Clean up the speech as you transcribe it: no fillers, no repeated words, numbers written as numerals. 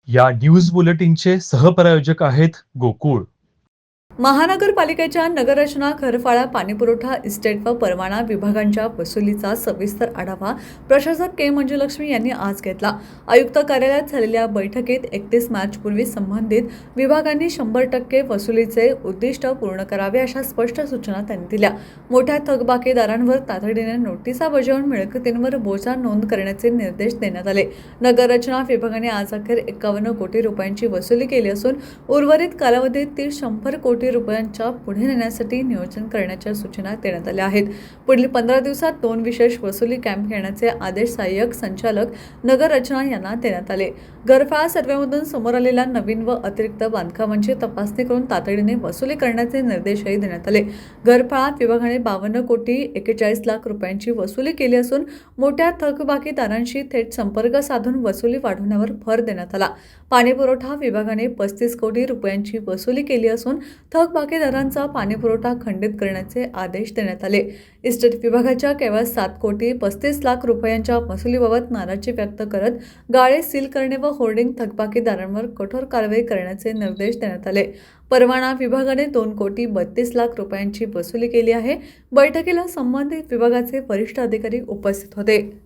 या न्यूज बुलेटिनचे सहप्रायोजक आहेत गोकुळ. महानगरपालिकेच्या नगररचना, घरफाळा, पाणीपुरवठा, इस्टेट व परवाना विभागांच्या वसुलीचा सविस्तर आढावा प्रशासक के. मंजुलक्ष्मी यांनी आज घेतला. आयुक्त कार्यालयात झालेल्या बैठकीत 31 मार्चपूर्वी संबंधित विभागांनी 100% वसुलीचे उद्दिष्ट पूर्ण करावे अशा स्पष्ट सूचना त्यांनी दिल्या. मोठ्या थकबाकीदारांवर तातडीने नोटिसा बजावून मिळकतींवर बोजा नोंद करण्याचे निर्देश देण्यात आले. नगररचना विभागाने आज अखेर 51 कोटी रुपयांची वसुली केली असून उर्वरित कालावधीत ती 100 कोटी रुपयांच्या पुढे नेण्यासाठी नियोजन करण्याच्या सूचना देण्यात आल्या आहेत. पुढील 15 दिवसात 2 विशेष वसुली कॅम्प घेण्याचे आदेश सहाय्यक संचालक नगररचना यांना देण्यात आले. घरफाळा सर्व्हेमधून समोर आलेल्या नवीन व अतिरिक्त बांधकामांची तपासणी करून तातडीने वसुली करण्याचे निर्देशही देण्यात आले. घरफाळा विभागाने 52 कोटी 41 लाख रुपयांची वसुली केली असून मोठ्या थकबाकीदारांशी थेट संपर्क साधून वसुली वाढवण्यावर भर देण्यात आला. पाणीपुरवठा विभागाने 35 कोटी रुपयांची वसुली केली असून थकबाकीदारांचा पाणीपुरवठा खंडित करण्याचे आदेश देण्यात आले. इस्टेट विभागाच्या केवळ 7 कोटी 35 लाख रुपयांच्या वसुलीबाबत नाराजी व्यक्त करत गाळे सील करणे व होर्डिंग थकबाकीदारांवर कठोर कारवाई करण्याचे निर्देश देण्यात आले. परवाना विभागाने 2 कोटी 32 लाख रुपयांची वसुली केली आहे. बैठकीला संबंधित विभागाचे वरिष्ठ अधिकारी उपस्थित होते.